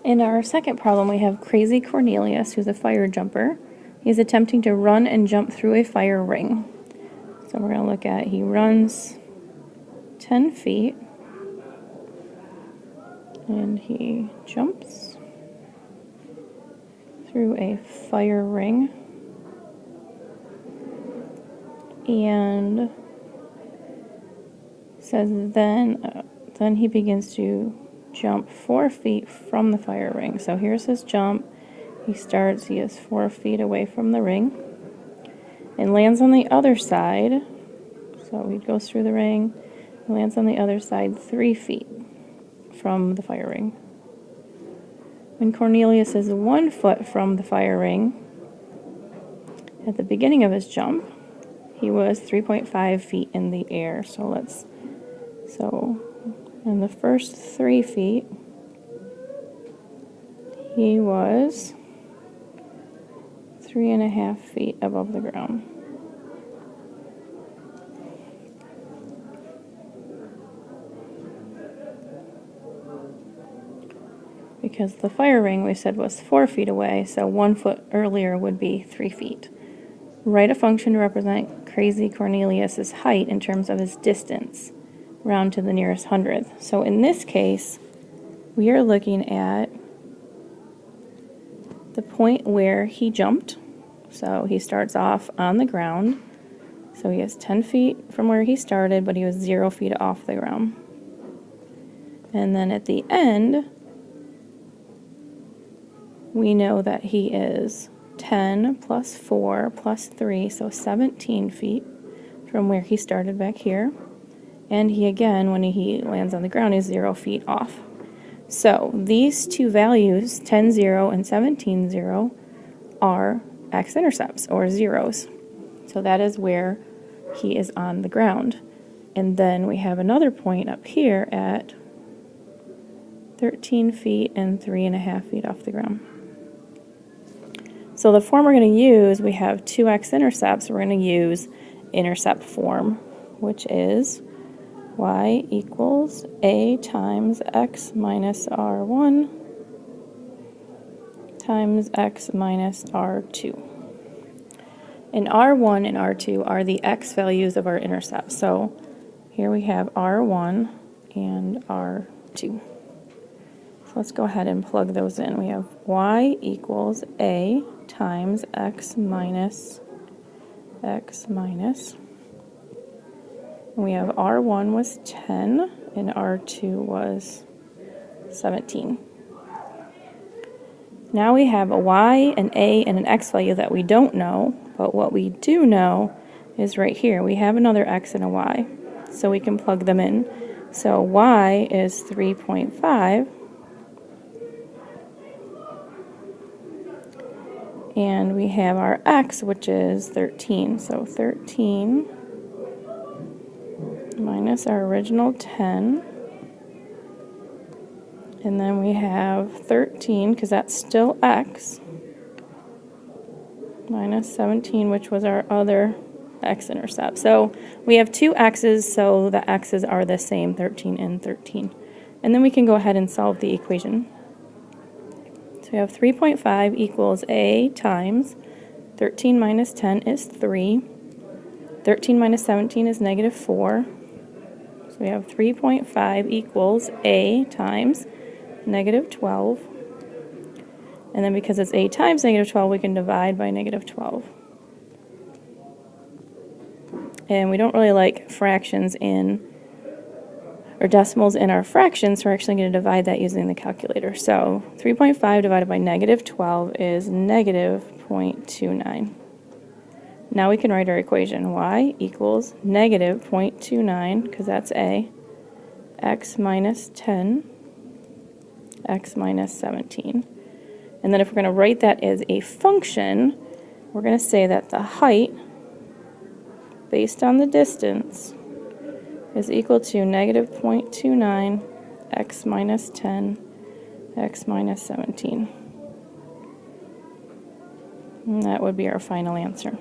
In our second problem, we have Crazy Cornelius, who's a fire jumper. He's attempting to run and jump through a fire ring. So we're going to look at, he runs 10 feet, and he jumps through a fire ring, and says then he begins to jump 4 feet from the fire ring. So here's his jump. He is 4 feet away from the ring and lands on the other side. So he goes through the ring, lands on the other side 3 feet from the fire ring. When Cornelius is 1 foot from the fire ring, at the beginning of his jump, he was 3.5 feet in the air. So in the first 3 feet, he was 3.5 feet above the ground. Because the fire ring, we said, was 4 feet away, so 1 foot earlier would be 3 feet. Write a function to represent Crazy Cornelius's height in terms of his distance, round to the nearest hundredth. So in this case, we are looking at the point where he jumped. So he starts off on the ground. So he is 10 feet from where he started, but he was 0 feet off the ground. And then at the end, we know that he is 10 plus 4 plus 3, so 17 feet from where he started back here. And he, again, when he lands on the ground, is 0 feet off. So these two values, 10, 0, and 17, 0, are x-intercepts, or zeros. So that is where he is on the ground. And then we have another point up here at 13 feet and 3.5 feet off the ground. So the form we're going to use, we have two x-intercepts. We're going to use intercept form, which is y equals a times x minus r1 times x minus r2. And r1 and r2 are the x values of our intercept. So here we have r1 and r2. So let's go ahead and plug those in. We have y equals a times x minus. We have r1 was 10 and r2 was 17. Now we have a y, an a, and an x value that we don't know, but what we do know is right here. We have another x and a y, so we can plug them in. So y is 3.5, and we have our x, which is 13. So 13 minus our original 10, and then we have 13, because that's still x, minus 17, which was our other x-intercept. So we have two x's, so the x's are the same, 13 and 13. And then we can go ahead and solve the equation. So we have 3.5 equals a times 13 minus 10 is 3. 13 minus 17 is negative 4. So we have 3.5 equals a times negative 12. And then because it's a times negative 12, we can divide by negative 12. And we don't really like fractions or decimals in our fractions, so we're actually going to divide that using the calculator. So 3.5 divided by negative 12 is negative 0.29. Now we can write our equation. Y equals negative 0.29, because that's a, x minus 10, x minus 17. And then if we're going to write that as a function, we're going to say that the height, based on the distance, is equal to negative 0.29, x minus 10, x minus 17. And that would be our final answer.